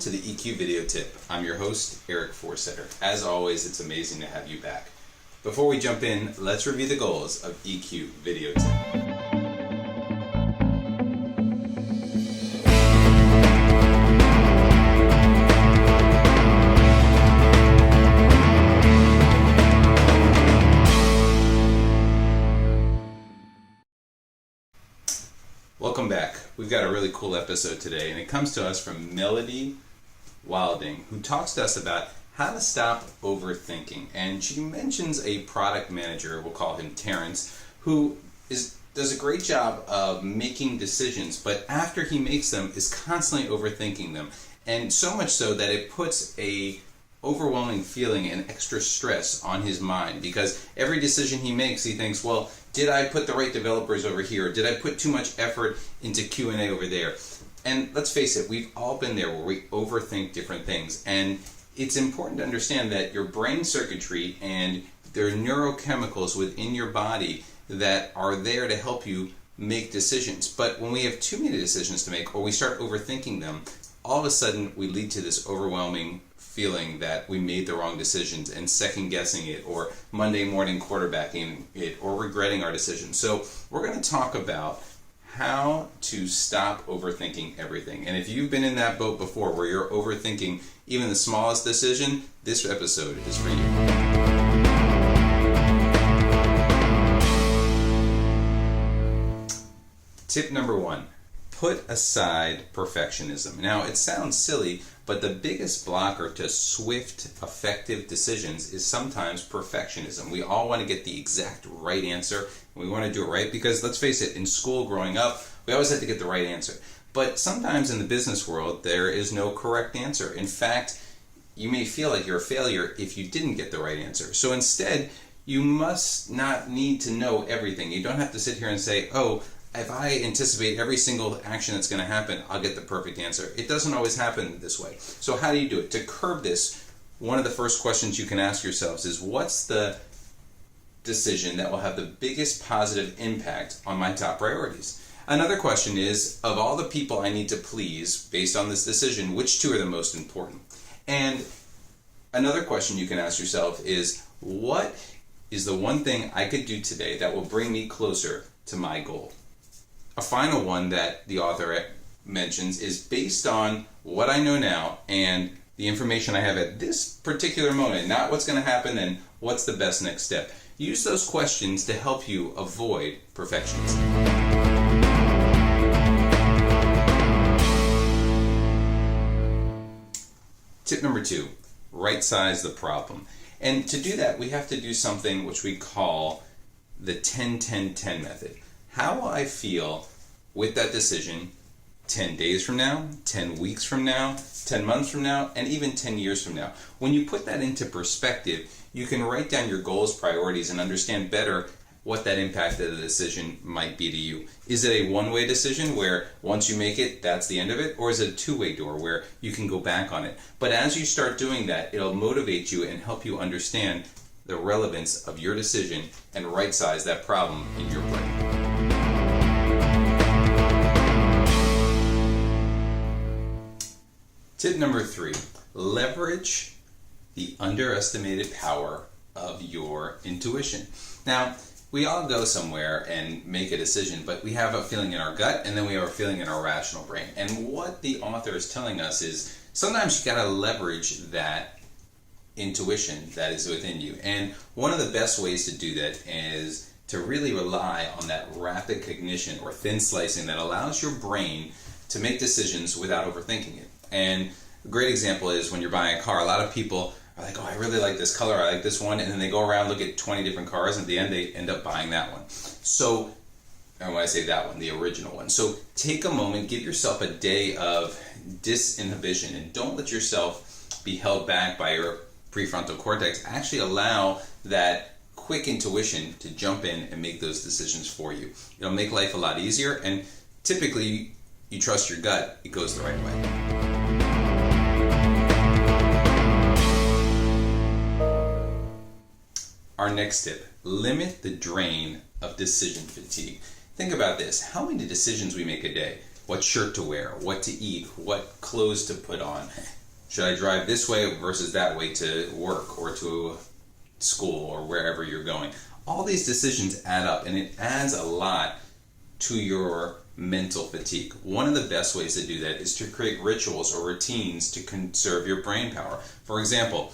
to the EQ Video Tip. I'm your host, Eric Forsetter. As always, it's amazing to have you back. Before we jump in, let's review the goals of EQ Video Tip. Welcome back. We've got a really cool episode today, and it comes to us from Melody Wilding, who talks to us about how to stop overthinking. And she mentions a product manager, we'll call him Terrence, who does a great job of making decisions, but after he makes them is constantly overthinking them. And so much so that it puts a overwhelming feeling and extra stress on his mind, because every decision he makes, he thinks, well, did I put the right developers over here? Did I put too much effort into Q&A over there? And let's face it, we've all been there where we overthink different things. And it's important to understand that your brain circuitry and there are neurochemicals within your body that are there to help you make decisions. But when we have too many decisions to make, or we start overthinking them, all of a sudden we lead to this overwhelming feeling that we made the wrong decisions and second guessing it, or Monday morning quarterbacking it, or regretting our decisions. So we're going to talk about how to stop overthinking everything. And if you've been in that boat before where you're overthinking even the smallest decision, this episode is for you. Tip number 1. Put aside perfectionism. Now, it sounds silly, but the biggest blocker to swift, effective decisions is sometimes perfectionism. We all want to get the exact right answer, and we want to do it right because, let's face it, in school growing up, we always had to get the right answer. But sometimes in the business world, there is no correct answer. In fact, you may feel like you're a failure if you didn't get the right answer. So instead, you must not need to know everything. You don't have to sit here and say, oh, if I anticipate every single action that's going to happen, I'll get the perfect answer. It doesn't always happen this way. So how do you do it? To curb this, one of the first questions you can ask yourselves is, what's the decision that will have the biggest positive impact on my top priorities? Another question is, of all the people I need to please based on this decision, which two are the most important? And another question you can ask yourself is, what is the one thing I could do today that will bring me closer to my goal? A final one that the author mentions is, based on what I know now and the information I have at this particular moment, not what's going to happen and what's the best next step. Use those questions to help you avoid perfectionism. Tip number 2, right-size the problem. And to do that, we have to do something which we call the 10-10-10 method. How will I feel with that decision 10 days from now, 10 weeks from now, 10 months from now, and even 10 years from now? When you put that into perspective, you can write down your goals, priorities, and understand better what that impact of the decision might be to you. Is it a one-way decision where once you make it, that's the end of it? Or is it a two-way door where you can go back on it? But as you start doing that, it'll motivate you and help you understand the relevance of your decision and right-size that problem in your brain. Tip number 3, leverage the underestimated power of your intuition. Now, we all go somewhere and make a decision, but we have a feeling in our gut and then we have a feeling in our rational brain. And what the author is telling us is, sometimes you gotta leverage that intuition that is within you. And one of the best ways to do that is to really rely on that rapid cognition or thin slicing that allows your brain to make decisions without overthinking it. And a great example is when you're buying a car. A lot of people are like, oh, I really like this color, I like this one, and then they go around, look at 20 different cars, and at the end they end up buying that one. So, and when I say that one, the original one. So take a moment, give yourself a day of disinhibition, and don't let yourself be held back by your prefrontal cortex. Actually allow that quick intuition to jump in and make those decisions for you. It'll make life a lot easier, and typically you trust your gut, it goes the right way. Our next tip, limit the drain of decision fatigue. Think about this. How many decisions we make a day? what shirt to wear, what to eat, what clothes to put on. Should I drive this way versus that way to work or to school or wherever you're going? All these decisions add up, and it adds a lot to your mental fatigue. One of the best ways to do that is to create rituals or routines to conserve your brain power. For example,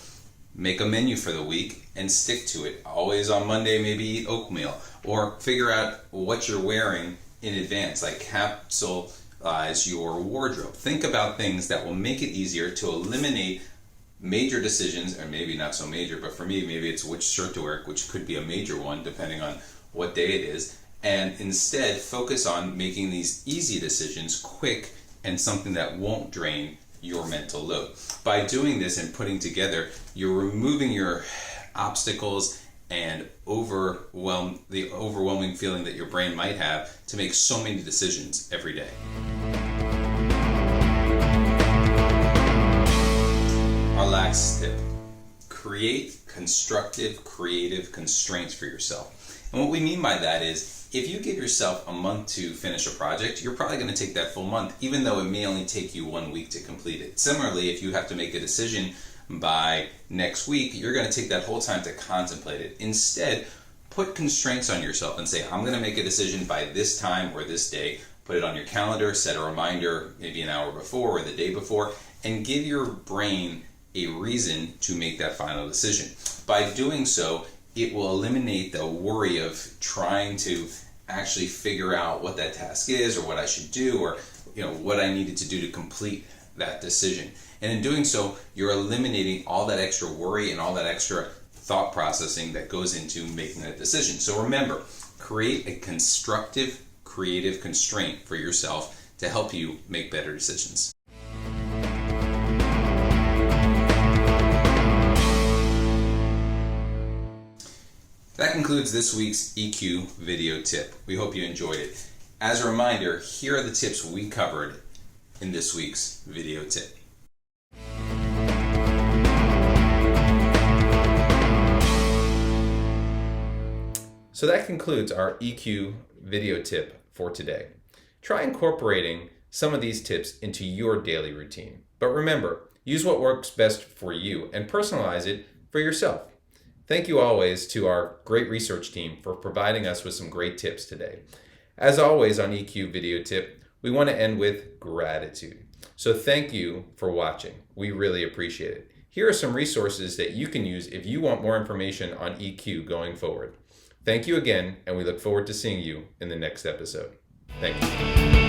make a menu for the week and stick to it. Always on Monday, maybe eat oatmeal, or figure out what you're wearing in advance, like capsulize your wardrobe. Think about things that will make it easier to eliminate major decisions, or maybe not so major, but for me, maybe it's which shirt to wear, which could be a major one depending on what day it is, and instead focus on making these easy decisions quick and something that won't drain your mental load. By doing this and putting together, you're removing your obstacles and the overwhelming feeling that your brain might have to make so many decisions every day. Our last tip: create constructive, creative constraints for yourself. And what we mean by that is, if you give yourself a month to finish a project, you're probably going to take that full month, even though it may only take you 1 week to complete it. Similarly, if you have to make a decision by next week, you're going to take that whole time to contemplate it. Instead, put constraints on yourself and say, I'm going to make a decision by this time or this day. Put it on your calendar, set a reminder maybe an hour before or the day before, and give your brain a reason to make that final decision. By doing so, it will eliminate the worry of trying to actually figure out what that task is, or what I should do, or what I needed to do to complete that decision. And in doing so, you're eliminating all that extra worry and all that extra thought processing that goes into making that decision. So remember, create a constructive, creative constraint for yourself to help you make better decisions. That concludes this week's EQ video tip. We hope you enjoyed it. As a reminder, here are the tips we covered in this week's video tip. So that concludes our EQ video tip for today. Try incorporating some of these tips into your daily routine. But remember, use what works best for you and personalize it for yourself. Thank you always to our great research team for providing us with some great tips today. As always on EQ Video Tip, we want to end with gratitude. So thank you for watching. We really appreciate it. Here are some resources that you can use if you want more information on EQ going forward. Thank you again, and we look forward to seeing you in the next episode. Thank you.